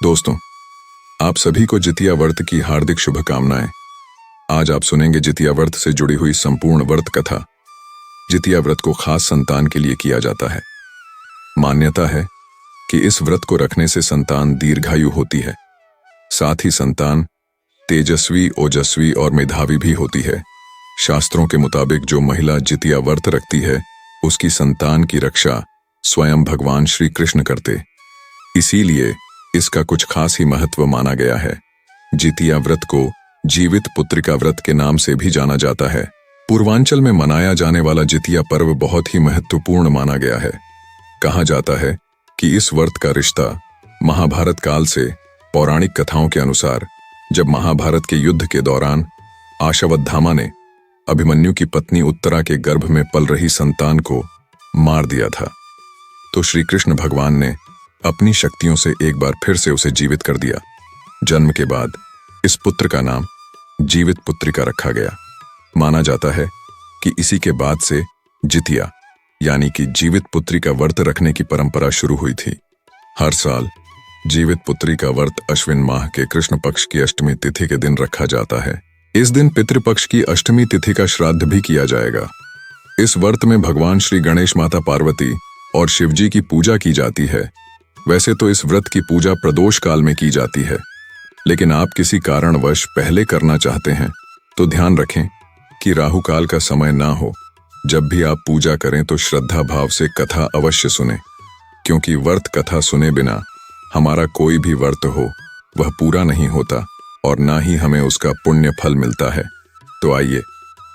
दोस्तों, आप सभी को जितिया व्रत की हार्दिक शुभकामनाएं। आज आप सुनेंगे जितिया व्रत से जुड़ी हुई संपूर्ण व्रत कथा। जितिया व्रत को खास संतान के लिए किया जाता है। मान्यता है कि इस व्रत को रखने से संतान दीर्घायु होती है। साथ ही संतान तेजस्वी, ओजस्वी और मेधावी भी होती है। शास्त्रों के मुताबिक जो महिला जितिया व्रत रखती है, उसकी संतान की रक्षा स्वयं भगवान श्री कृष्ण करते। इसीलिए इसका कुछ खास ही महत्व माना गया है। जितिया व्रत को जीवित पुत्रिका व्रत के नाम से भी जाना जाता है। पूर्वांचल में मनाया जाने वाला जितिया पर्व बहुत ही महत्वपूर्ण माना गया है। कहा जाता है कि इस व्रत का रिश्ता महाभारत काल से। पौराणिक कथाओं के अनुसार जब महाभारत के युद्ध के दौरान अश्वत्थामा ने अभिमन्यु की पत्नी उत्तरा के गर्भ में पल रही संतान को मार दिया था, तो श्री कृष्ण भगवान ने अपनी शक्तियों से एक बार फिर से उसे जीवित कर दिया। जन्म के बाद इस पुत्र का नाम जीवित पुत्रिका रखा गया। माना जाता है कि इसी के बाद से जितिया यानी कि जीवित पुत्री का व्रत रखने की परंपरा शुरू हुई थी। हर साल जीवित पुत्री का व्रत अश्विन माह के कृष्ण पक्ष की अष्टमी तिथि के दिन रखा जाता है। इस दिन पितृपक्ष की अष्टमी तिथि का श्राद्ध भी किया जाएगा। इस व्रत में भगवान श्री गणेश, माता पार्वती और शिवजी की पूजा की जाती है। वैसे तो इस व्रत की पूजा प्रदोष काल में की जाती है, लेकिन आप किसी कारणवश पहले करना चाहते हैं तो ध्यान रखें कि राहु काल का समय ना हो। जब भी आप पूजा करें तो श्रद्धा भाव से कथा अवश्य सुने, क्योंकि व्रत कथा सुने बिना हमारा कोई भी व्रत हो वह पूरा नहीं होता और ना ही हमें उसका पुण्य फल मिलता है। तो आइए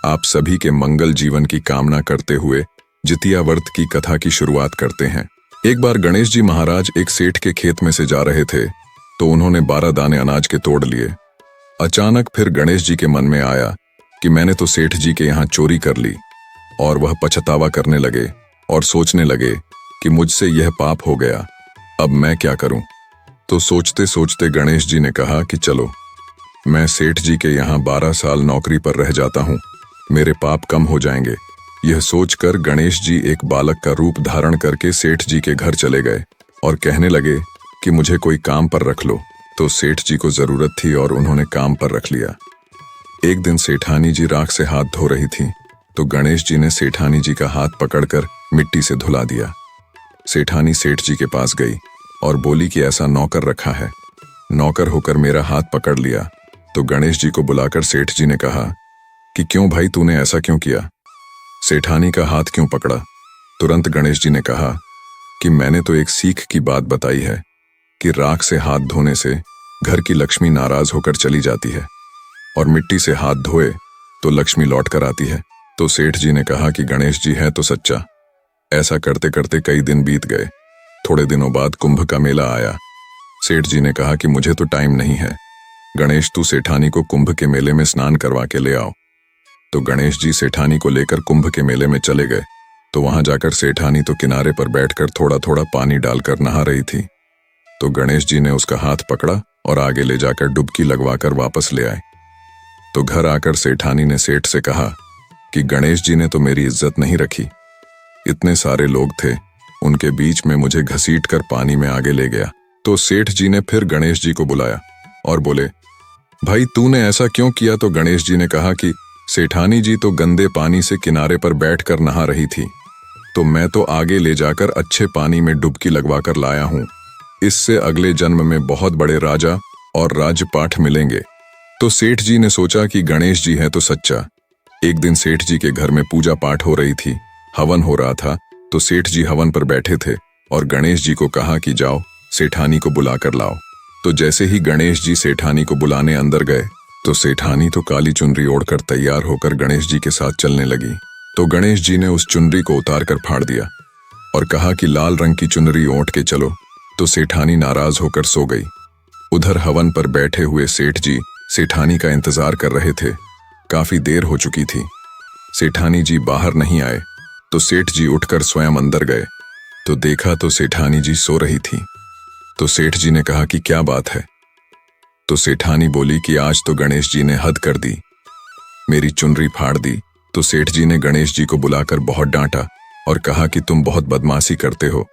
आप सभी के मंगल जीवन की कामना करते हुए जितिया व्रत की कथा की शुरुआत करते हैं। एक बार गणेश जी महाराज एक सेठ के खेत में से जा रहे थे, तो उन्होंने 12 दाने अनाज के तोड़ लिए। अचानक फिर गणेश जी के मन में आया कि मैंने तो सेठ जी के यहाँ चोरी कर ली, और वह पछतावा करने लगे और सोचने लगे कि मुझसे यह पाप हो गया, अब मैं क्या करूं। तो सोचते सोचते गणेश जी ने कहा कि चलो मैं सेठ जी के यहाँ 12 साल नौकरी पर रह जाता हूं, मेरे पाप कम हो जाएंगे। यह सोचकर गणेश जी एक बालक का रूप धारण करके सेठ जी के घर चले गए और कहने लगे कि मुझे कोई काम पर रख लो। तो सेठ जी को जरूरत थी और उन्होंने काम पर रख लिया। एक दिन सेठानी जी राख से हाथ धो रही थी, तो गणेश जी ने सेठानी जी का हाथ पकड़कर मिट्टी से धुला दिया। सेठानी सेठ जी के पास गई और बोली कि ऐसा नौकर रखा है, नौकर होकर मेरा हाथ पकड़ लिया। तो गणेश जी को बुलाकर सेठ जी ने कहा कि क्यों भाई, तूने ऐसा क्यों किया, सेठानी का हाथ क्यों पकड़ा। तुरंत गणेश जी ने कहा कि मैंने तो एक सीख की बात बताई है कि राख से हाथ धोने से घर की लक्ष्मी नाराज होकर चली जाती है और मिट्टी से हाथ धोए तो लक्ष्मी लौट कर आती है। तो सेठ जी ने कहा कि गणेश जी है तो सच्चा। ऐसा करते करते कई दिन बीत गए। थोड़े दिनों बाद कुंभ का मेला आया। सेठ जी ने कहा कि मुझे तो टाइम नहीं है, गणेश तू सेठानी को कुंभ के मेले में स्नान करवा के ले आओ। तो गणेश जी सेठानी को लेकर कुंभ के मेले में चले गए। तो वहां जाकर सेठानी तो किनारे पर बैठकर थोड़ा थोड़ा पानी डालकर नहा रही थी। तो गणेश जी ने उसका हाथ पकड़ा और आगे ले जाकर डुबकी लगवाकर वापस ले आए। तो घर आकर सेठानी ने सेठ से कहा कि गणेश जी ने तो मेरी इज्जत नहीं रखी, इतने सारे लोग थे, उनके बीच में मुझे घसीट कर पानी में आगे ले गया। तो सेठ जी ने फिर गणेश जी को बुलाया और बोले, भाई तूने ऐसा क्यों किया। तो गणेश जी ने कहा कि सेठानी जी तो गंदे पानी से किनारे पर बैठकर नहा रही थी, तो मैं तो आगे ले जाकर अच्छे पानी में डुबकी लगवाकर लाया हूं। इससे अगले जन्म में बहुत बड़े राजा और राजपाठ मिलेंगे। तो सेठ जी ने सोचा कि गणेश जी है तो सच्चा। एक दिन सेठ जी के घर में पूजा पाठ हो रही थी, हवन हो रहा था। तो सेठ जी हवन पर बैठे थे और गणेश जी को कहा कि जाओ सेठानी को बुलाकर लाओ। तो जैसे ही गणेश जी सेठानी को बुलाने अंदर गए, तो सेठानी तो काली चुनरी ओढ़कर तैयार होकर गणेश जी के साथ चलने लगी। तो गणेश जी ने उस चुनरी को उतार कर फाड़ दिया और कहा कि लाल रंग की चुनरी ओढ़ के चलो। तो सेठानी नाराज होकर सो गई। उधर हवन पर बैठे हुए सेठ जी सेठानी का इंतजार कर रहे थे। काफी देर हो चुकी थी, सेठानी जी बाहर नहीं आए। तो सेठ जी उठकर स्वयं अंदर गए, तो देखा तो सेठानी जी सो रही थी। तो सेठ जी ने कहा कि क्या बात है। तो सेठानी बोली कि आज तो गणेश जी ने हद कर दी, मेरी चुनरी फाड़ दी। तो सेठ जी ने गणेश जी को बुलाकर बहुत डांटा और कहा कि तुम बहुत बदमाशी करते हो,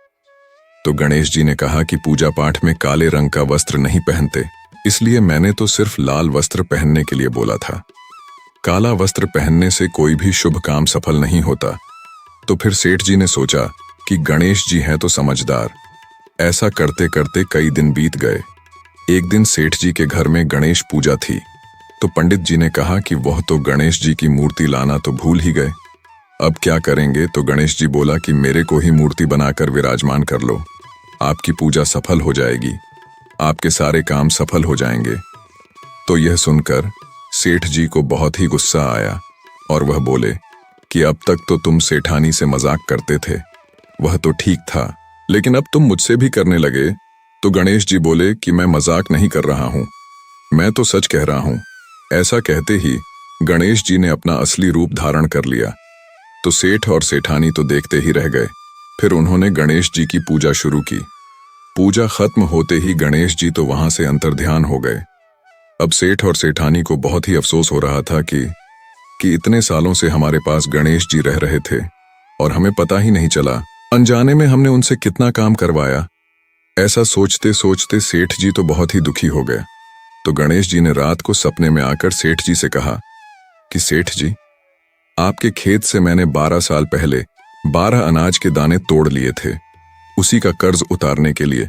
तो गणेश जी ने कहा कि पूजा पाठ में काले रंग का वस्त्र नहीं पहनते, इसलिए मैंने तो सिर्फ लाल वस्त्र पहनने के लिए बोला था। काला वस्त्र पहनने से कोई भी शुभ काम सफल नहीं होता। तो फिर सेठ जी ने सोचा कि गणेश जी हैं तो समझदार। ऐसा करते करते कई दिन बीत गए। एक दिन सेठ जी के घर में गणेश पूजा थी, तो पंडित जी ने कहा कि वह तो गणेश जी की मूर्ति लाना तो भूल ही गए, अब क्या करेंगे। तो गणेश जी बोला कि मेरे को ही मूर्ति बनाकर विराजमान कर लो, आपकी पूजा सफल हो जाएगी, आपके सारे काम सफल हो जाएंगे। तो यह सुनकर सेठ जी को बहुत ही गुस्सा आया और वह बोले कि अब तक तो तुम सेठानी से मजाक करते थे, वह तो ठीक था, लेकिन अब तुम मुझसे भी करने लगे। तो गणेश जी बोले कि मैं मजाक नहीं कर रहा हूं, मैं तो सच कह रहा हूं। ऐसा कहते ही गणेश जी ने अपना असली रूप धारण कर लिया। तो सेठ और सेठानी तो देखते ही रह गए। फिर उन्होंने गणेश जी की पूजा शुरू की। पूजा खत्म होते ही गणेश जी तो वहां से अंतर्ध्यान हो गए। अब सेठ और सेठानी को बहुत ही अफसोस हो रहा था कि इतने सालों से हमारे पास गणेश जी रह रहे थे और हमें पता ही नहीं चला, अनजाने में हमने उनसे कितना काम करवाया। ऐसा सोचते सोचते सेठ जी तो बहुत ही दुखी हो गए। तो गणेश जी ने रात को सपने में आकर सेठ जी से कहा कि सेठ जी, आपके खेत से मैंने 12 साल पहले 12 अनाज के दाने तोड़ लिए थे, उसी का कर्ज उतारने के लिए।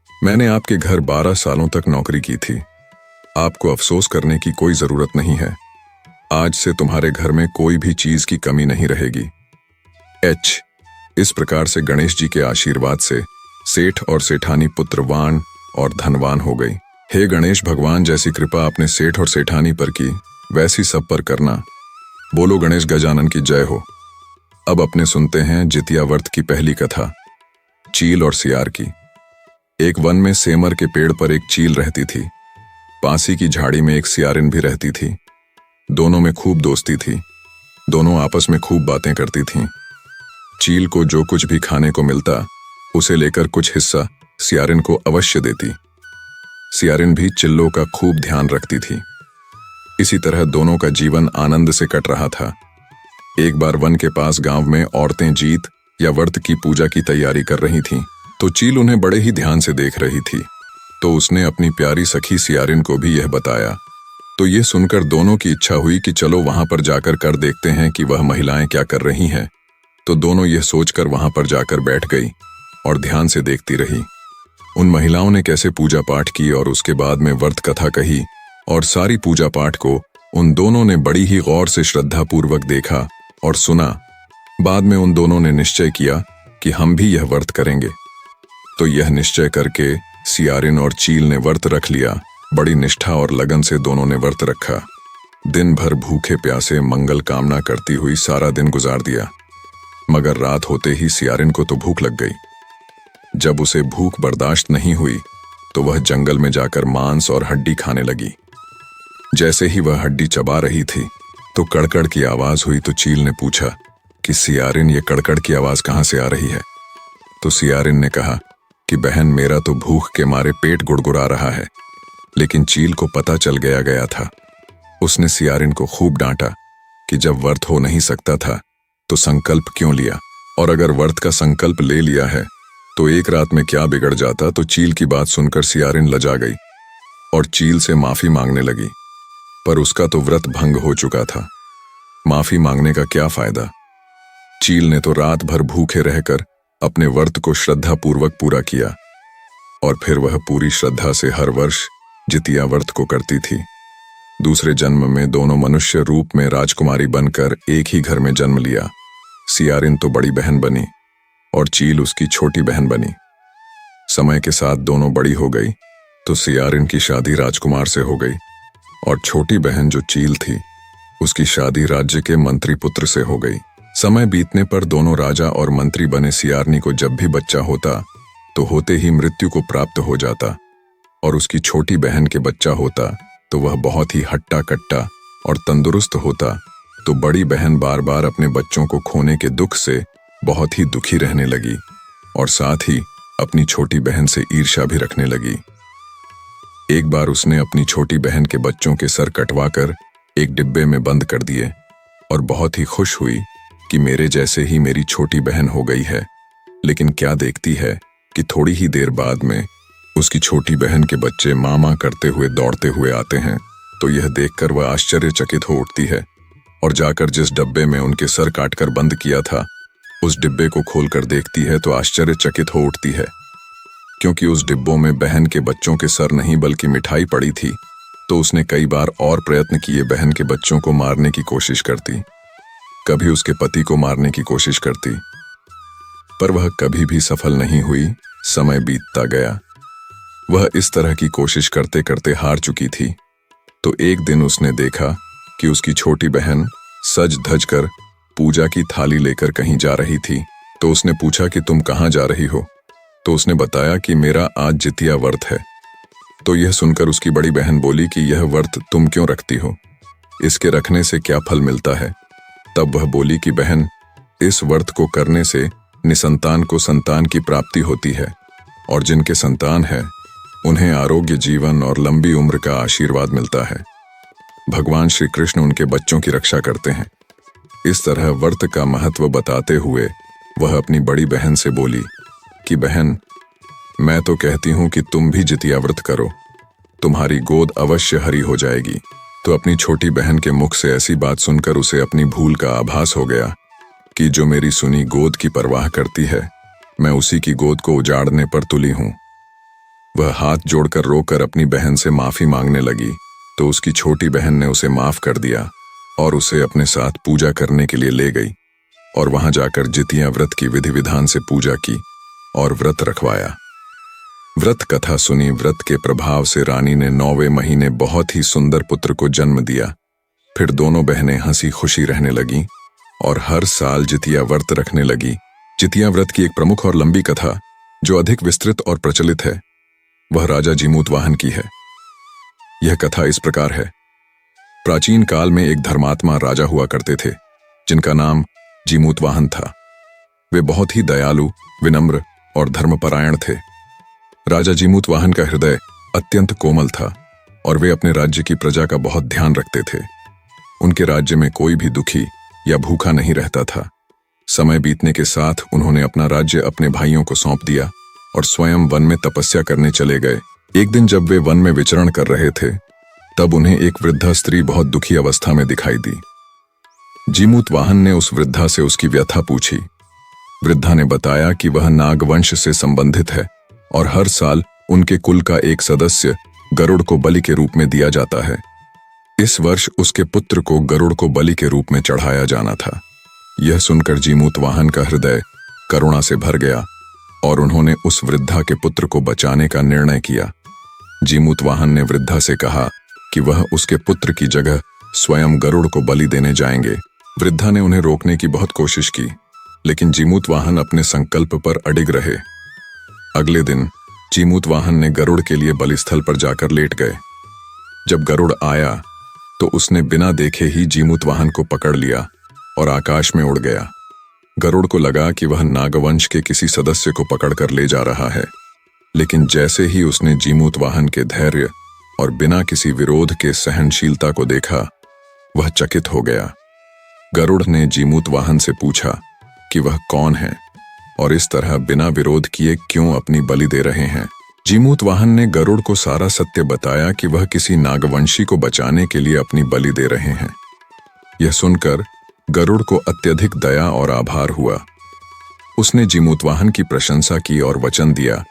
मैंने आपके घर 12 सालों तक नौकरी की थी, आपको अफसोस करने की कोई जरूरत नहीं है। आज से तुम्हारे घर में कोई भी चीज की कमी नहीं रहेगी। इस प्रकार से गणेश जी के आशीर्वाद से सेठ और सेठानी पुत्रवान और धनवान हो गई। हे गणेश भगवान, जैसी कृपा आपने सेठ और सेठानी पर की, वैसी सब पर करना। बोलो गणेश गजानन की जय हो। अब अपने सुनते हैं जितिया व्रत की पहली कथा, चील और सियार की। एक वन में सेमर के पेड़ पर एक चील रहती थी। पासी की झाड़ी में एक सियारिन भी रहती थी। दोनों में खूब दोस्ती थी, दोनों आपस में खूब बातें करती थीं। चील को जो कुछ भी खाने को मिलता, उसे लेकर कुछ हिस्सा सियारिन को अवश्य देती। सियारिन भी चिल्लों का खूब ध्यान रखती थी। इसी तरह दोनों का जीवन आनंद से कट रहा था। एक बार वन के पास गांव में औरतें जीत या व्रत की पूजा की तैयारी कर रही थीं, तो चील उन्हें बड़े ही ध्यान से देख रही थी। तो उसने अपनी प्यारी सखी सियारिन को भी यह बताया। तो ये सुनकर दोनों की इच्छा हुई कि चलो वहां पर जाकर कर देखते हैं कि वह महिलाएं क्या कर रही हैं। तो दोनों यह सोचकर वहां पर जाकर बैठ गई और ध्यान से देखती रही। उन महिलाओं ने कैसे पूजा पाठ की और उसके बाद में व्रत कथा कही, और सारी पूजा पाठ को उन दोनों ने बड़ी ही गौर से श्रद्धापूर्वक देखा और सुना। बाद में उन दोनों ने निश्चय किया कि हम भी यह व्रत करेंगे। तो यह निश्चय करके सियारिन और चील ने व्रत रख लिया। बड़ी निष्ठा और लगन से दोनों ने व्रत रखा। दिन भर भूखे प्यासे मंगल कामना करती हुई सारा दिन गुजार दिया। मगर रात होते ही सियारिन को तो भूख लग गई। जब उसे भूख बर्दाश्त नहीं हुई, तो वह जंगल में जाकर मांस और हड्डी खाने लगी। जैसे ही वह हड्डी चबा रही थी, तो कड़कड़ की आवाज हुई। तो चील ने पूछा कि सियारिन, ये कड़कड़ की आवाज कहां से आ रही है? तो सियारिन ने कहा कि बहन, मेरा तो भूख के मारे पेट गुड़गुड़ा रहा है। लेकिन चील को पता चल गया था। उसने सियारिन को खूब डांटा कि जब व्रत हो नहीं सकता था तो संकल्प क्यों लिया, और अगर व्रत का संकल्प ले लिया है तो एक रात में क्या बिगड़ जाता। तो चील की बात सुनकर सियारिन लजा गई और चील से माफी मांगने लगी। पर उसका तो व्रत भंग हो चुका था, माफी मांगने का क्या फायदा। चील ने तो रात भर भूखे रहकर अपने व्रत को श्रद्धापूर्वक पूरा किया, और फिर वह पूरी श्रद्धा से हर वर्ष जितिया व्रत को करती थी। दूसरे जन्म में दोनों मनुष्य रूप में राजकुमारी बनकर एक ही घर में जन्म लिया। सियारिन तो बड़ी बहन बनी और चील उसकी छोटी बहन बनी। समय के साथ दोनों बड़ी हो गई, तो सियारिन की शादी राजकुमार से हो गई, और छोटी बहन जो चील थी, उसकी शादी राज्य के मंत्री पुत्र से हो गई। समय बीतने पर दोनों राजा और मंत्री बने सियारनी को जब भी बच्चा होता, तो होते ही मृत्यु को प्राप्त हो जाता, और उसकी छोटी बहन के बच्चा होता तो वह बहुत ही हट्टा कट्टा और तंदुरुस्त होता। तो बड़ी बहन बार बार अपने बच्चों को खोने के दुख से बहुत ही दुखी रहने लगी, और साथ ही अपनी छोटी बहन से ईर्ष्या भी रखने लगी। एक बार उसने अपनी छोटी बहन के बच्चों के सर कटवाकर एक डिब्बे में बंद कर दिए, और बहुत ही खुश हुई कि मेरे जैसे ही मेरी छोटी बहन हो गई है। लेकिन क्या देखती है कि थोड़ी ही देर बाद में उसकी छोटी बहन के बच्चे मामा करते हुए दौड़ते हुए आते हैं, तो यह देखकर वह आश्चर्यचकित हो उठती है और जाकर जिस डब्बे में उनके सर काटकर बंद किया था उस डिब्बे को खोलकर देखती है तो आश्चर्यचकित हो उठती है, क्योंकि उस डिब्बों में बहन के बच्चों के सर नहीं बल्कि मिठाई पड़ी थी। तो उसने कई बार और प्रयत्न किए बहन के बच्चों को मारने की कोशिश करती, कभी उसके पति को मारने की कोशिश करती, पर वह कभी भी सफल नहीं हुई। समय बीतता गया, वह इस तरह की कोशिश करते करते हार चुकी थी। तो एक दिन उसने देखा कि उसकी छोटी बहन सज धज कर पूजा की थाली लेकर कहीं जा रही थी। तो उसने पूछा कि तुम कहाँ जा रही हो? तो उसने बताया कि मेरा आज जितिया व्रत है। तो यह सुनकर उसकी बड़ी बहन बोली कि यह व्रत तुम क्यों रखती हो, इसके रखने से क्या फल मिलता है? तब वह बोली कि बहन, इस व्रत को करने से निसंतान को संतान की प्राप्ति होती है, और जिनके संतान है उन्हें आरोग्य जीवन और लंबी उम्र का आशीर्वाद मिलता है। भगवान श्री कृष्ण उनके बच्चों की रक्षा करते हैं। इस तरह व्रत का महत्व बताते हुए वह अपनी बड़ी बहन से बोली कि बहन, मैं तो कहती हूं कि तुम भी जितिया व्रत करो, तुम्हारी गोद अवश्य हरी हो जाएगी। तो अपनी छोटी बहन के मुख से ऐसी बात सुनकर उसे अपनी भूल का आभास हो गया कि जो मेरी सुनी गोद की परवाह करती है, मैं उसी की गोद को उजाड़ने पर तुली हूं। वह हाथ जोड़कर रोकर अपनी बहन से माफी मांगने लगी, तो उसकी छोटी बहन ने उसे माफ कर दिया और उसे अपने साथ पूजा करने के लिए ले गई और वहां जाकर जितिया व्रत की विधि विधान से पूजा की और व्रत रखवाया। व्रत कथा सुनी। व्रत के प्रभाव से रानी ने 9वें महीने बहुत ही सुंदर पुत्र को जन्म दिया। फिर दोनों बहनें हंसी खुशी रहने लगीं और हर साल जितिया व्रत रखने लगी। जितिया व्रत की एक प्रमुख और लंबी कथा जो अधिक विस्तृत और प्रचलित है वह राजा जीमूतवाहन की है। यह कथा इस प्रकार है। प्राचीन काल में एक धर्मात्मा राजा हुआ करते थे जिनका नाम जीमूतवाहन था। वे बहुत ही दयालु, विनम्र और धर्मपरायण थे। राजा जीमूतवाहन का हृदय अत्यंत कोमल था और वे अपने राज्य की प्रजा का बहुत ध्यान रखते थे। उनके राज्य में कोई भी दुखी या भूखा नहीं रहता था। समय बीतने के साथ उन्होंने अपना राज्य अपने भाइयों को सौंप दिया और स्वयं वन में तपस्या करने चले गए। एक दिन जब वे वन में विचरण कर रहे थे तब उन्हें एक वृद्धा स्त्री बहुत दुखी अवस्था में दिखाई दी। जीमूतवाहन ने उस वृद्धा से उसकी व्यथा पूछी। वृद्धा ने बताया कि वह नागवंश से संबंधित है और हर साल उनके कुल का एक सदस्य गरुड़ को बलि के रूप में दिया जाता है। इस वर्ष उसके पुत्र को गरुड़ को बलि के रूप में चढ़ाया जाना था। यह सुनकर जीमूतवाहन का हृदय करुणा से भर गया और उन्होंने उस वृद्धा के पुत्र को बचाने का निर्णय किया। जीमूतवाहन ने वृद्धा से कहा कि वह उसके पुत्र की जगह स्वयं गरुड़ को बलि देने जाएंगे। वृद्धा ने उन्हें रोकने की बहुत कोशिश की, लेकिन जीमूतवाहन अपने संकल्प पर अडिग रहे। अगले दिन जीमूतवाहन ने गरुड़ के लिए बलिस्थल पर जाकर लेट गए। जब गरुड़ आया तो उसने बिना देखे ही जीमूतवाहन को पकड़ लिया और आकाश में उड़ गया। गरुड़ को लगा कि वह नागवंश के किसी सदस्य को पकड़कर ले जा रहा है, लेकिन जैसे ही उसने जीमूतवाहन के धैर्य और बिना किसी विरोध के सहनशीलता को देखा, वह चकित हो गया। गरुड़ ने जीमूतवाहन से पूछा कि वह कौन है और इस तरह बिना विरोध किए क्यों अपनी बलि दे रहे हैं। जीमूतवाहन ने गरुड़ को सारा सत्य बताया कि वह किसी नागवंशी को बचाने के लिए अपनी बलि दे रहे हैं। यह सुनकर गरुड़ को अत्यधिक दया और आभार हुआ। उसने जीमूतवाहन की प्रशंसा की और वचन दिया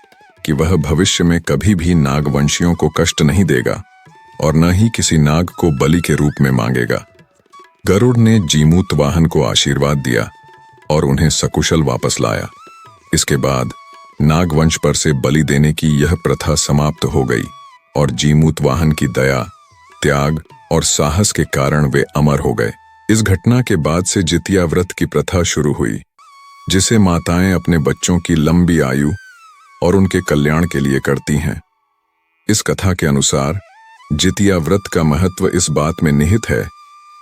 कि वह भविष्य में कभी भी नागवंशियों को कष्ट नहीं देगा और न ही किसी नाग को बलि के रूप में मांगेगा। गरुड़ ने जीमूतवाहन को आशीर्वाद दिया और उन्हें सकुशल वापस लाया। इसके बाद नागवंश पर से बलि देने की यह प्रथा समाप्त हो गई और जीमूतवाहन की दया, त्याग और साहस के कारण वे अमर हो गए। इस घटना के बाद से जितिया व्रत की प्रथा शुरू हुई, जिसे माताएं अपने बच्चों की लंबी आयु और उनके कल्याण के लिए करती हैं। इस कथा के अनुसार जितिया व्रत का महत्व इस बात में निहित है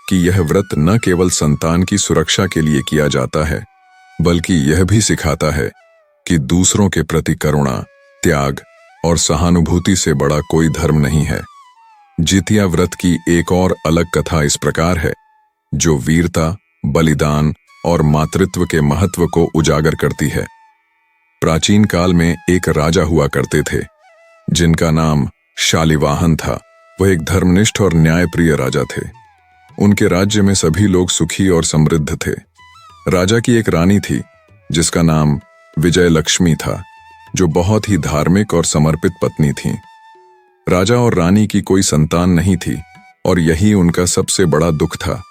कि यह व्रत न केवल संतान की सुरक्षा के लिए किया जाता है, बल्कि यह भी सिखाता है कि दूसरों के प्रति करुणा, त्याग और सहानुभूति से बड़ा कोई धर्म नहीं है। जितिया व्रत की एक और अलग कथा इस प्रकार है, जो वीरता, बलिदान और मातृत्व के महत्व को उजागर करती है। प्राचीन काल में एक राजा हुआ करते थे जिनका नाम शालिवाहन था। वह एक धर्मनिष्ठ और न्यायप्रिय राजा थे। उनके राज्य में सभी लोग सुखी और समृद्ध थे। राजा की एक रानी थी जिसका नाम विजयलक्ष्मी था, जो बहुत ही धार्मिक और समर्पित पत्नी थी। राजा और रानी की कोई संतान नहीं थी और यही उनका सबसे बड़ा दुख था।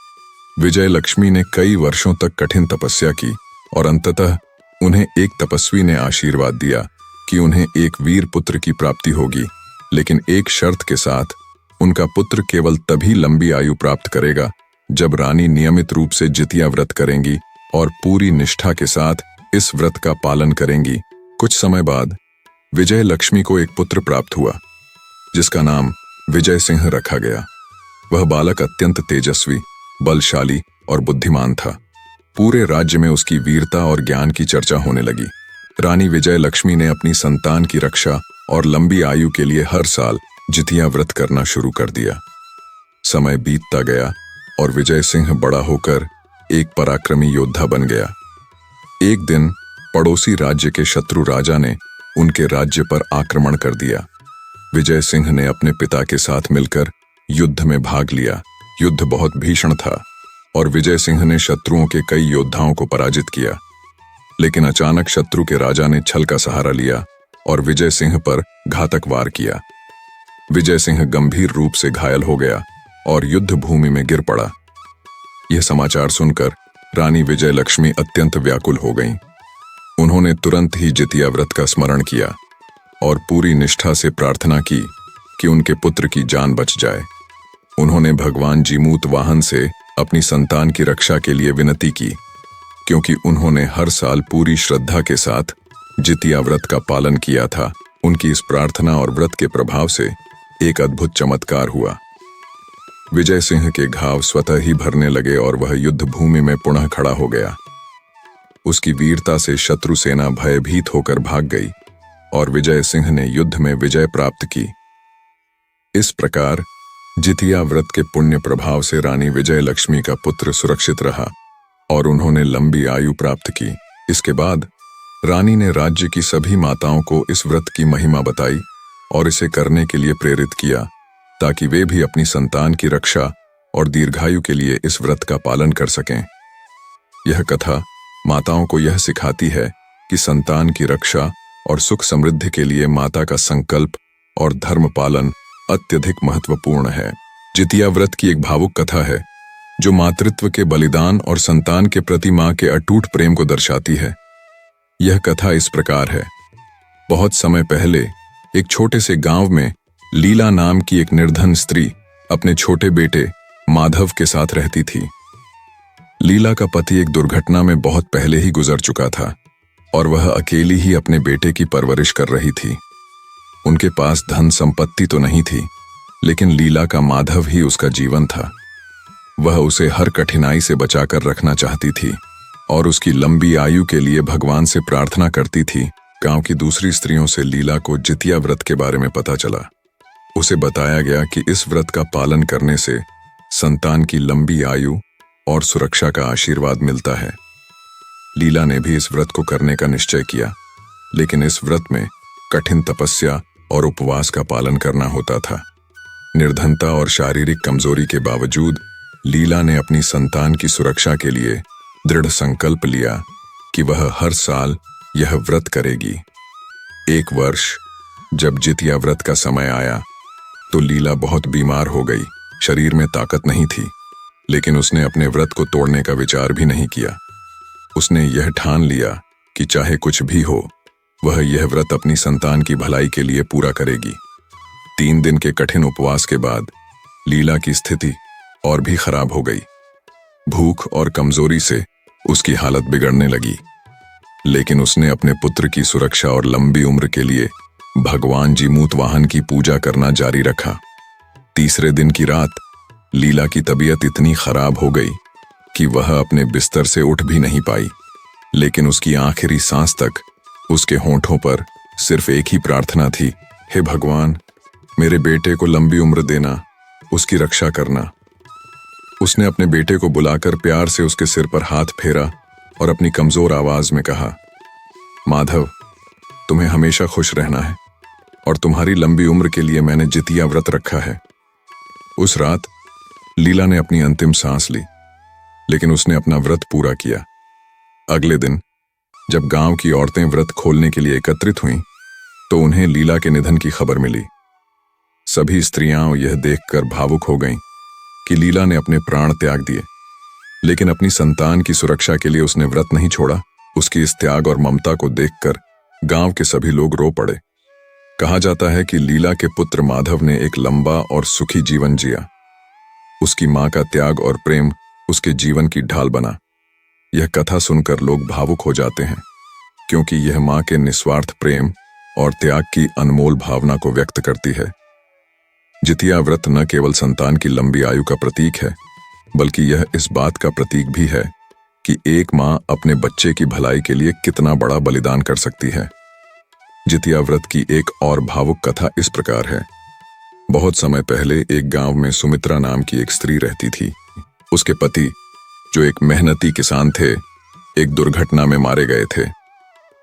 विजयलक्ष्मी ने कई वर्षों तक कठिन तपस्या की और अंततः उन्हें एक तपस्वी ने आशीर्वाद दिया कि उन्हें एक वीर पुत्र की प्राप्ति होगी, लेकिन एक शर्त के साथ। उनका पुत्र केवल तभी लंबी आयु प्राप्त करेगा जब रानी नियमित रूप से जितिया व्रत करेंगी और पूरी निष्ठा के साथ इस व्रत का पालन करेंगी। कुछ समय बाद विजयलक्ष्मी को एक पुत्र प्राप्त हुआ जिसका नाम विजय सिंह रखा गया। वह बालक अत्यंत तेजस्वी, बलशाली और बुद्धिमान था। पूरे राज्य में उसकी वीरता और ज्ञान की चर्चा होने लगी। रानी विजयलक्ष्मी ने अपनी संतान की रक्षा और लंबी आयु के लिए हर साल जितिया व्रत करना शुरू कर दिया। समय बीतता गया और विजय सिंह बड़ा होकर एक पराक्रमी योद्धा बन गया। एक दिन पड़ोसी राज्य के शत्रु राजा ने उनके राज्य पर आक्रमण कर दिया। विजय सिंह ने अपने पिता के साथ मिलकर युद्ध में भाग लिया। युद्ध बहुत भीषण था और विजय सिंह ने शत्रुओं के कई योद्धाओं को पराजित किया। लेकिन अचानक शत्रु के राजा ने छल का सहारा लिया और विजय सिंह पर घातक वार किया। विजय सिंह गंभीर रूप से घायल हो गया और युद्ध भूमि में गिर पड़ा। यह समाचार सुनकर रानी विजयलक्ष्मी अत्यंत व्याकुल हो गईं। उन्होंने तुरंत ही जितिया व्रत का स्मरण किया और पूरी निष्ठा से प्रार्थना की कि उनके पुत्र की जान बच जाए। उन्होंने भगवान जीमूत वाहन से अपनी संतान की रक्षा के लिए विनती की, क्योंकि उन्होंने हर साल पूरी श्रद्धा के साथ जितिया व्रत का पालन किया था। उनकी इस प्रार्थना और व्रत के प्रभाव से एक अद्भुत चमत्कार हुआ। विजय सिंह के घाव स्वतः ही भरने लगे और वह युद्ध भूमि में पुनः खड़ा हो गया। उसकी वीरता से शत्रु सेना भयभीत होकर भाग गई और विजय सिंह ने युद्ध में विजय प्राप्त की। इस प्रकार जितिया व्रत के पुण्य प्रभाव से रानी विजयलक्ष्मी का पुत्र सुरक्षित रहा और उन्होंने लंबी आयु प्राप्त की। इसके बाद रानी ने राज्य की सभी माताओं को इस व्रत की महिमा बताई और इसे करने के लिए प्रेरित किया, ताकि वे भी अपनी संतान की रक्षा और दीर्घायु के लिए इस व्रत का पालन कर सकें। यह कथा माताओं को यह सिखाती है कि संतान की रक्षा और सुख समृद्धि के लिए माता का संकल्प और धर्म पालन अत्यधिक महत्वपूर्ण है। जितिया व्रत की एक भावुक कथा है जो मातृत्व के बलिदान और संतान के प्रति मां के अटूट प्रेम को दर्शाती है। यह कथा इस प्रकार है। बहुत समय पहले एक छोटे से गांव में लीला नाम की एक निर्धन स्त्री अपने छोटे बेटे माधव के साथ रहती थी। लीला का पति एक दुर्घटना में बहुत पहले ही गुजर चुका था और वह अकेली ही अपने बेटे की परवरिश कर रही थी। उनके पास धन संपत्ति तो नहीं थी, लेकिन लीला का माधव ही उसका जीवन था। वह उसे हर कठिनाई से बचाकर रखना चाहती थी और उसकी लंबी आयु के लिए भगवान से प्रार्थना करती थी। गांव की दूसरी स्त्रियों से लीला को जितिया व्रत के बारे में पता चला। उसे बताया गया कि इस व्रत का पालन करने से संतान की लंबी आयु और सुरक्षा का आशीर्वाद मिलता है। लीला ने भी इस व्रत को करने का निश्चय किया, लेकिन इस व्रत में कठिन तपस्या और उपवास का पालन करना होता था। निर्धनता और शारीरिक कमजोरी के बावजूद लीला ने अपनी संतान की सुरक्षा के लिए दृढ़ संकल्प लिया कि वह हर साल यह व्रत करेगी। एक वर्ष जब जितिया व्रत का समय आया तो लीला बहुत बीमार हो गई। शरीर में ताकत नहीं थी, लेकिन उसने अपने व्रत को तोड़ने का विचार भी नहीं किया। उसने यह ठान लिया कि चाहे कुछ भी हो, वह यह व्रत अपनी संतान की भलाई के लिए पूरा करेगी। 3 दिन के कठिन उपवास के बाद लीला की स्थिति और भी खराब हो गई। भूख और कमजोरी से उसकी हालत बिगड़ने लगी, लेकिन उसने अपने पुत्र की सुरक्षा और लंबी उम्र के लिए भगवान जीमूत वाहन की पूजा करना जारी रखा। तीसरे दिन की रात लीला की तबीयत इतनी खराब हो गई कि वह अपने बिस्तर से उठ भी नहीं पाई, लेकिन उसकी आखिरी सांस तक उसके होंठों पर सिर्फ एक ही प्रार्थना थी, हे भगवान, मेरे बेटे को लंबी उम्र देना, उसकी रक्षा करना। उसने अपने बेटे को बुलाकर प्यार से उसके सिर पर हाथ फेरा और अपनी कमजोर आवाज में कहा, माधव, तुम्हें हमेशा खुश रहना है और तुम्हारी लंबी उम्र के लिए मैंने जितिया व्रत रखा है। उस रात लीला ने अपनी अंतिम सांस ली, लेकिन उसने अपना व्रत पूरा किया। अगले दिन जब गांव की औरतें व्रत खोलने के लिए एकत्रित हुईं, तो उन्हें लीला के निधन की खबर मिली। सभी स्त्रियां यह देखकर भावुक हो गईं कि लीला ने अपने प्राण त्याग दिए, लेकिन अपनी संतान की सुरक्षा के लिए उसने व्रत नहीं छोड़ा। उसकी इस त्याग और ममता को देखकर गांव के सभी लोग रो पड़े। कहा जाता है कि लीला के पुत्र माधव ने एक लंबा और सुखी जीवन जिया। उसकी मां का त्याग और प्रेम उसके जीवन की ढाल बना। यह कथा सुनकर लोग भावुक हो जाते हैं, क्योंकि यह मां के निस्वार्थ प्रेम और त्याग की अनमोल भावना को व्यक्त करती है। जितिया व्रत न केवल संतान की लंबी आयु का प्रतीक है, बल्कि यह इस बात का प्रतीक भी है कि एक मां अपने बच्चे की भलाई के लिए कितना बड़ा बलिदान कर सकती है। जितिया व्रत की एक और भावुक कथा इस प्रकार है। बहुत समय पहले एक गांव में सुमित्रा नाम की एक स्त्री रहती थी। उसके पति, जो एक मेहनती किसान थे, एक दुर्घटना में मारे गए थे।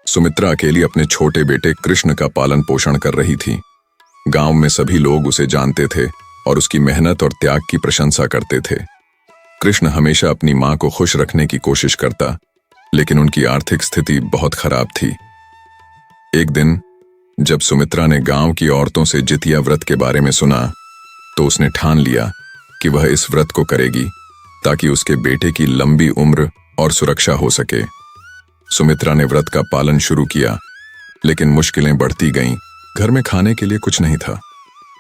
सुमित्रा अकेली अपने छोटे बेटे कृष्ण का पालन पोषण कर रही थी। गांव में सभी लोग उसे जानते थे और उसकी मेहनत और त्याग की प्रशंसा करते थे। कृष्ण हमेशा अपनी मां को खुश रखने की कोशिश करता, लेकिन उनकी आर्थिक स्थिति बहुत खराब थी। एक दिन जब सुमित्रा ने गांव की औरतों से जितिया व्रत के बारे में सुना, तो उसने ठान लिया कि वह इस व्रत को करेगी ताकि उसके बेटे की लंबी उम्र और सुरक्षा हो सके। सुमित्रा ने व्रत का पालन शुरू किया, लेकिन मुश्किलें बढ़ती गईं। घर में खाने के लिए कुछ नहीं था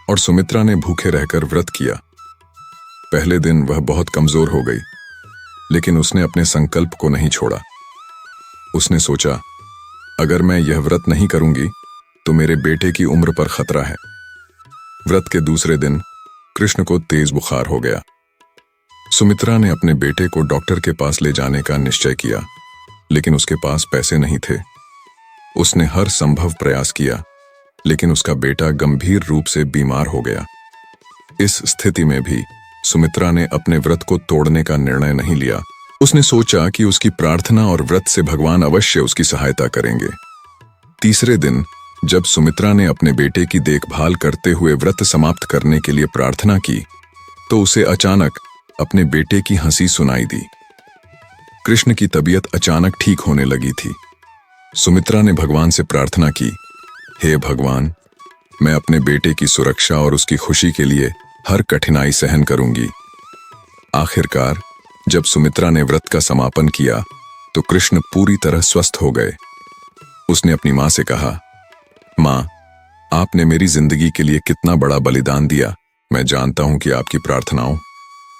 और सुमित्रा ने भूखे रहकर व्रत किया। पहले दिन वह बहुत कमजोर हो गई, लेकिन उसने अपने संकल्प को नहीं छोड़ा। उसने सोचा, अगर मैं यह व्रत नहीं करूंगी तो मेरे बेटे की उम्र पर खतरा है। व्रत के दूसरे दिन कृष्ण को तेज बुखार हो गया। सुमित्रा ने अपने बेटे को डॉक्टर के पास ले जाने का निश्चय किया, लेकिन उसके पास पैसे नहीं थे। उसने हर संभव प्रयास किया, लेकिन उसका बेटा गंभीर रूप से बीमार हो गया। इस स्थिति में भी सुमित्रा ने अपने व्रत को तोड़ने का निर्णय नहीं लिया। उसने सोचा कि उसकी प्रार्थना और व्रत से भगवान अवश्य उसकी सहायता करेंगे। तीसरे दिन जब सुमित्रा ने अपने बेटे की देखभाल करते हुए व्रत समाप्त करने के लिए प्रार्थना की, तो उसे अचानक अपने बेटे की हंसी सुनाई दी। कृष्ण की तबीयत अचानक ठीक होने लगी थी। सुमित्रा ने भगवान से प्रार्थना की, हे भगवान, मैं अपने बेटे की सुरक्षा और उसकी खुशी के लिए हर कठिनाई सहन करूंगी। आखिरकार जब सुमित्रा ने व्रत का समापन किया, तो कृष्ण पूरी तरह स्वस्थ हो गए। उसने अपनी मां से कहा, मां, आपने मेरी जिंदगी के लिए कितना बड़ा बलिदान दिया। मैं जानता हूं कि आपकी प्रार्थनाओं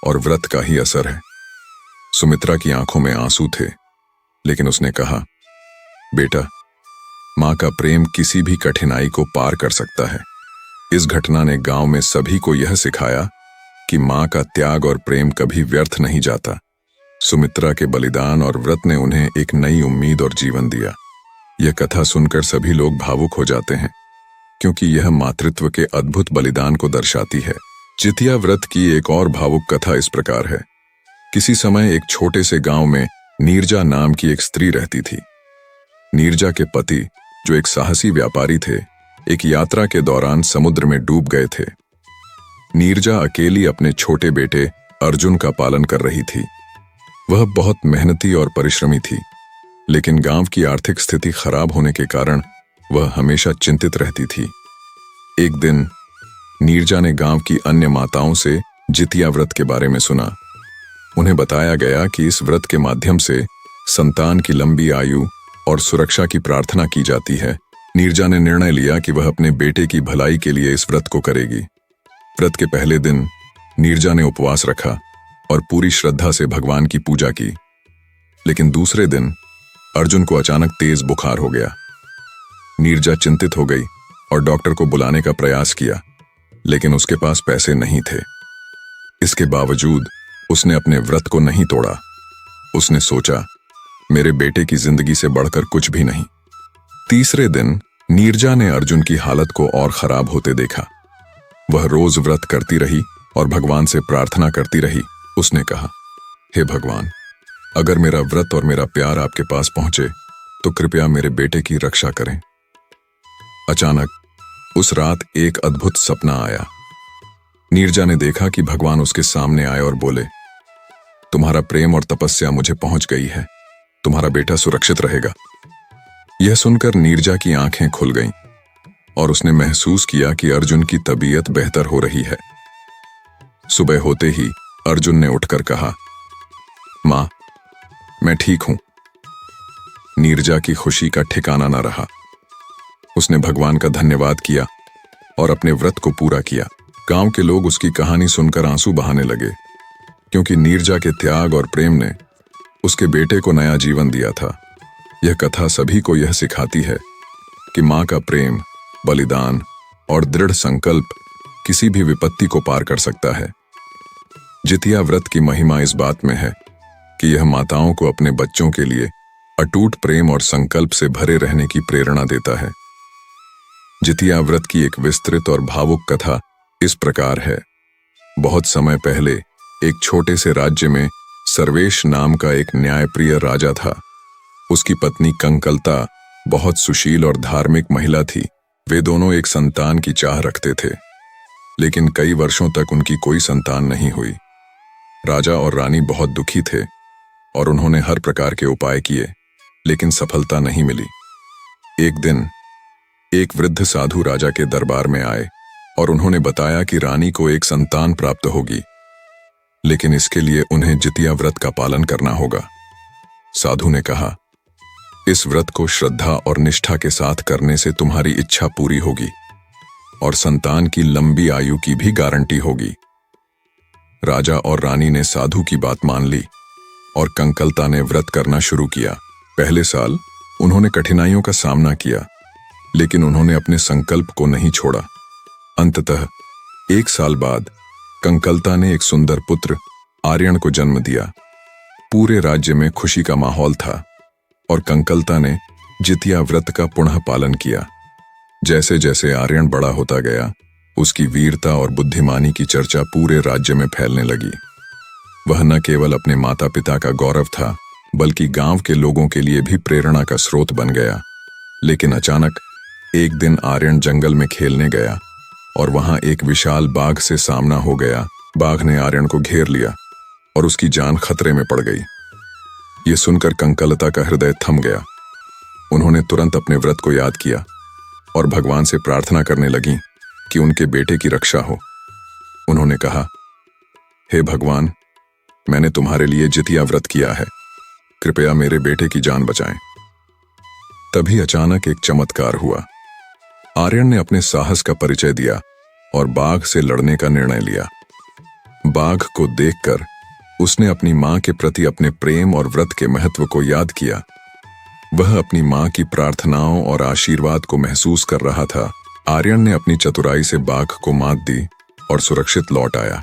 और व्रत का ही असर है। सुमित्रा की आंखों में आंसू थे, लेकिन उसने कहा, बेटा, मां का प्रेम किसी भी कठिनाई को पार कर सकता है। इस घटना ने गांव में सभी को यह सिखाया कि मां का त्याग और प्रेम कभी व्यर्थ नहीं जाता। सुमित्रा के बलिदान और व्रत ने उन्हें एक नई उम्मीद और जीवन दिया। यह कथा सुनकर सभी लोग भावुक हो जाते हैं, क्योंकि यह मातृत्व के अद्भुत बलिदान को दर्शाती है। जितिया व्रत की एक और भावुक कथा इस प्रकार है। किसी समय एक छोटे से गांव में नीरजा नाम की एक स्त्री रहती थी। नीरजा के पति, जो एक साहसी व्यापारी थे, एक यात्रा के दौरान समुद्र में डूब गए थे। नीरजा अकेली अपने छोटे बेटे अर्जुन का पालन कर रही थी। वह बहुत मेहनती और परिश्रमी थी, लेकिन गांव की आर्थिक स्थिति खराब होने के कारण वह हमेशा चिंतित रहती थी। एक दिन नीरजा ने गांव की अन्य माताओं से जितिया व्रत के बारे में सुना। उन्हें बताया गया कि इस व्रत के माध्यम से संतान की लंबी आयु और सुरक्षा की प्रार्थना की जाती है। नीरजा ने निर्णय लिया कि वह अपने बेटे की भलाई के लिए इस व्रत को करेगी। व्रत के पहले दिन नीरजा ने उपवास रखा और पूरी श्रद्धा से भगवान की पूजा की। लेकिन दूसरे दिन अर्जुन को अचानक तेज बुखार हो गया। नीरजा चिंतित हो गई और डॉक्टर को बुलाने का प्रयास किया, लेकिन उसके पास पैसे नहीं थे। इसके बावजूद उसने अपने व्रत को नहीं तोड़ा। उसने सोचा, मेरे बेटे की जिंदगी से बढ़कर कुछ भी नहीं। तीसरे दिन नीरजा ने अर्जुन की हालत को और खराब होते देखा। वह रोज व्रत करती रही और भगवान से प्रार्थना करती रही। उसने कहा, हे भगवान, अगर मेरा व्रत और मेरा प्यार आपके पास पहुंचे तो कृपया मेरे बेटे की रक्षा करें। अचानक उस रात एक अद्भुत सपना आया। नीरजा ने देखा कि भगवान उसके सामने आए और बोले, तुम्हारा प्रेम और तपस्या मुझे पहुंच गई है, तुम्हारा बेटा सुरक्षित रहेगा। यह सुनकर नीरजा की आंखें खुल गईं और उसने महसूस किया कि अर्जुन की तबीयत बेहतर हो रही है। सुबह होते ही अर्जुन ने उठकर कहा, मां, मैं ठीक हूं। नीरजा की खुशी का ठिकाना न रहा। उसने भगवान का धन्यवाद किया और अपने व्रत को पूरा किया। गांव के लोग उसकी कहानी सुनकर आंसू बहाने लगे, क्योंकि नीरजा के त्याग और प्रेम ने उसके बेटे को नया जीवन दिया था। यह कथा सभी को यह सिखाती है कि मां का प्रेम, बलिदान और दृढ़ संकल्प किसी भी विपत्ति को पार कर सकता है। जितिया व्रत की महिमा इस बात में है कि यह माताओं को अपने बच्चों के लिए अटूट प्रेम और संकल्प से भरे रहने की प्रेरणा देता है। जितिया व्रत की एक विस्तृत और भावुक कथा इस प्रकार है। बहुत समय पहले एक छोटे से राज्य में सर्वेश नाम का एक न्यायप्रिय राजा था। उसकी पत्नी कंकलता बहुत सुशील और धार्मिक महिला थी। वे दोनों एक संतान की चाह रखते थे, लेकिन कई वर्षों तक उनकी कोई संतान नहीं हुई। राजा और रानी बहुत दुखी थे और उन्होंने हर प्रकार के उपाय किए, लेकिन सफलता नहीं मिली। एक दिन एक वृद्ध साधु राजा के दरबार में आए और उन्होंने बताया कि रानी को एक संतान प्राप्त होगी, लेकिन इसके लिए उन्हें जितिया व्रत का पालन करना होगा। साधु ने कहा, इस व्रत को श्रद्धा और निष्ठा के साथ करने से तुम्हारी इच्छा पूरी होगी और संतान की लंबी आयु की भी गारंटी होगी। राजा और रानी ने साधु की बात मान ली और कंकलता ने व्रत करना शुरू किया। पहले साल उन्होंने कठिनाइयों का सामना किया, लेकिन उन्होंने अपने संकल्प को नहीं छोड़ा। अंततः एक साल बाद कंकलता ने एक सुंदर पुत्र आर्यन को जन्म दिया। पूरे राज्य में खुशी का माहौल था और कंकलता ने जितिया व्रत का पुनः पालन किया। जैसे जैसे आर्यन बड़ा होता गया, उसकी वीरता और बुद्धिमानी की चर्चा पूरे राज्य में फैलने लगी। वह न केवल अपने माता पिता का गौरव था, बल्कि गांव के लोगों के लिए भी प्रेरणा का स्रोत बन गया। लेकिन अचानक एक दिन आर्यन जंगल में खेलने गया और वहां एक विशाल बाघ से सामना हो गया। बाघ ने आर्यन को घेर लिया और उसकी जान खतरे में पड़ गई। ये सुनकर कंकलता का हृदय थम गया। उन्होंने तुरंत अपने व्रत को याद किया और भगवान से प्रार्थना करने लगी कि उनके बेटे की रक्षा हो। उन्होंने कहा, हे भगवान, मैंने तुम्हारे लिए जितिया व्रत किया है, कृपया मेरे बेटे की जान बचाएं। तभी अचानक एक चमत्कार हुआ। आर्यन ने अपने साहस का परिचय दिया और बाघ से लड़ने का निर्णय लिया। बाघ को देखकर उसने अपनी मां के प्रति अपने प्रेम और व्रत के महत्व को याद किया। वह अपनी मां की प्रार्थनाओं और आशीर्वाद को महसूस कर रहा था। आर्यन ने अपनी चतुराई से बाघ को मात दी और सुरक्षित लौट आया।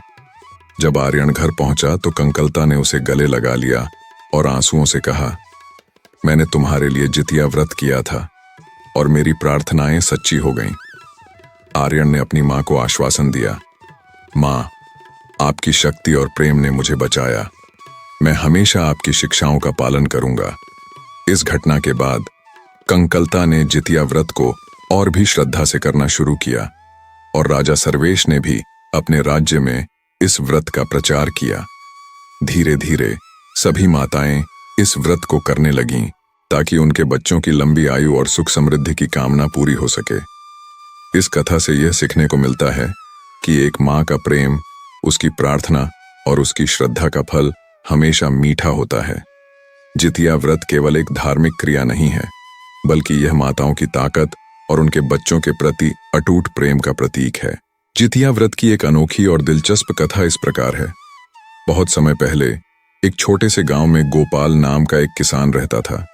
जब आर्यन घर पहुंचा तो कंकलता ने उसे गले लगा लिया और आंसुओं से कहा, मैंने तुम्हारे लिए जितिया व्रत किया था और मेरी प्रार्थनाएं सच्ची हो गईं। आर्यन ने अपनी मां को आश्वासन दिया, मां, आपकी शक्ति और प्रेम ने मुझे बचाया। मैं हमेशा आपकी शिक्षाओं का पालन करूंगा। इस घटना के बाद कंकलता ने जितिया व्रत को और भी श्रद्धा से करना शुरू किया और राजा सर्वेश ने भी अपने राज्य में इस व्रत का प्रचार किया। धीरे धीरे सभी माताएं इस व्रत को करने लगीं ताकि उनके बच्चों की लंबी आयु और सुख समृद्धि की कामना पूरी हो सके। इस कथा से यह सीखने को मिलता है कि एक मां का प्रेम, उसकी प्रार्थना और उसकी श्रद्धा का फल हमेशा मीठा होता है। जितिया व्रत केवल एक धार्मिक क्रिया नहीं है, बल्कि यह माताओं की ताकत और उनके बच्चों के प्रति अटूट प्रेम का प्रतीक है। जितिया व्रत की एक अनोखी और दिलचस्प कथा इस प्रकार है। बहुत समय पहले एक छोटे से गांव में गोपाल नाम का एक किसान रहता था।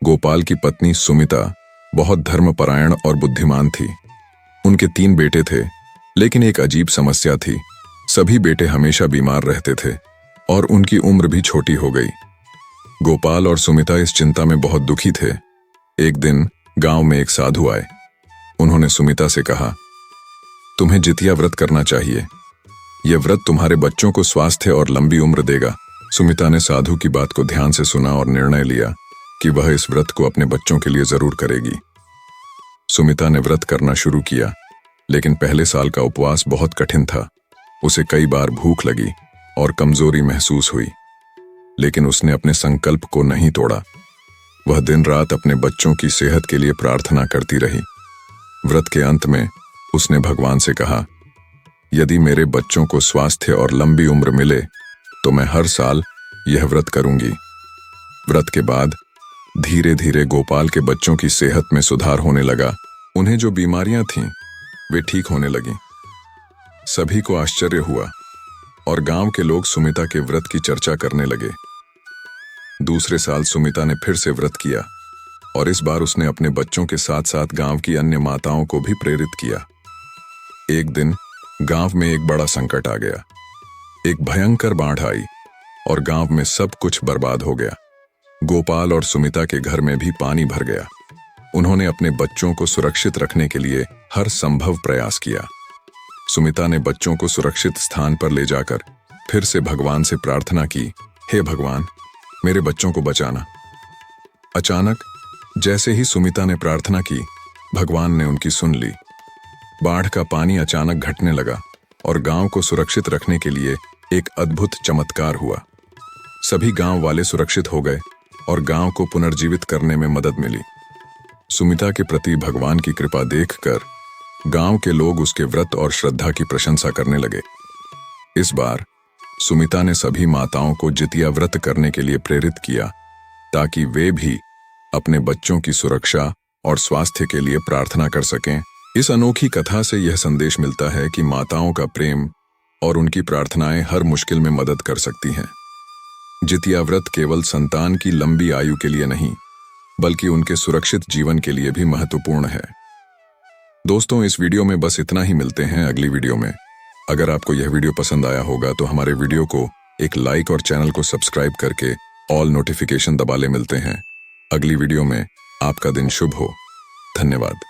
गोपाल की पत्नी सुमिता बहुत धर्मपरायण और बुद्धिमान थी। उनके 3 बेटे थे, लेकिन एक अजीब समस्या थी। सभी बेटे हमेशा बीमार रहते थे और उनकी उम्र भी छोटी हो गई। गोपाल और सुमिता इस चिंता में बहुत दुखी थे। एक दिन गांव में एक साधु आए। उन्होंने सुमिता से कहा, तुम्हें जितिया व्रत करना चाहिए। यह व्रत तुम्हारे बच्चों को स्वास्थ्य और लंबी उम्र देगा। सुमिता ने साधु की बात को ध्यान से सुना और निर्णय लिया कि वह इस व्रत को अपने बच्चों के लिए जरूर करेगी। सुमिता ने व्रत करना शुरू किया, लेकिन पहले साल का उपवास बहुत कठिन था। उसे कई बार भूख लगी और कमजोरी महसूस हुई, लेकिन उसने अपने संकल्प को नहीं तोड़ा। वह दिन रात अपने बच्चों की सेहत के लिए प्रार्थना करती रही। व्रत के अंत में उसने भगवान से कहा, यदि मेरे बच्चों को स्वास्थ्य और लंबी उम्र मिले तो मैं हर साल यह व्रत करूंगी। व्रत के बाद धीरे धीरे गोपाल के बच्चों की सेहत में सुधार होने लगा। उन्हें जो बीमारियां थीं वे ठीक होने लगीं। सभी को आश्चर्य हुआ और गांव के लोग सुमिता के व्रत की चर्चा करने लगे। दूसरे साल सुमिता ने फिर से व्रत किया और इस बार उसने अपने बच्चों के साथ साथ गांव की अन्य माताओं को भी प्रेरित किया। एक दिन गांव में एक बड़ा संकट आ गया। एक भयंकर बाढ़ आई और गांव में सब कुछ बर्बाद हो गया। गोपाल और सुमिता के घर में भी पानी भर गया। उन्होंने अपने बच्चों को सुरक्षित रखने के लिए हर संभव प्रयास किया। सुमिता ने बच्चों को सुरक्षित स्थान पर ले जाकर फिर से भगवान से प्रार्थना की, हे भगवान, मेरे बच्चों को बचाना। अचानक जैसे ही सुमिता ने प्रार्थना की, भगवान ने उनकी सुन ली। बाढ़ का पानी अचानक घटने लगा और गांव को सुरक्षित रखने के लिए एक अद्भुत चमत्कार हुआ। सभी गांव वाले सुरक्षित हो गए और गांव को पुनर्जीवित करने में मदद मिली। सुमिता के प्रति भगवान की कृपा देखकर गांव के लोग उसके व्रत और श्रद्धा की प्रशंसा करने लगे। इस बार सुमिता ने सभी माताओं को जितिया व्रत करने के लिए प्रेरित किया, ताकि वे भी अपने बच्चों की सुरक्षा और स्वास्थ्य के लिए प्रार्थना कर सकें। इस अनोखी कथा से यह संदेश मिलता है कि माताओं का प्रेम और उनकी प्रार्थनाएं हर मुश्किल में मदद कर सकती हैं। जितिया व्रत केवल संतान की लंबी आयु के लिए नहीं, बल्कि उनके सुरक्षित जीवन के लिए भी महत्वपूर्ण है। दोस्तों, इस वीडियो में बस इतना ही। मिलते हैं अगली वीडियो में। अगर आपको यह वीडियो पसंद आया होगा तो हमारे वीडियो को एक लाइक और चैनल को सब्सक्राइब करके ऑल नोटिफिकेशन दबा ले। मिलते हैं अगली वीडियो में। आपका दिन शुभ हो। धन्यवाद।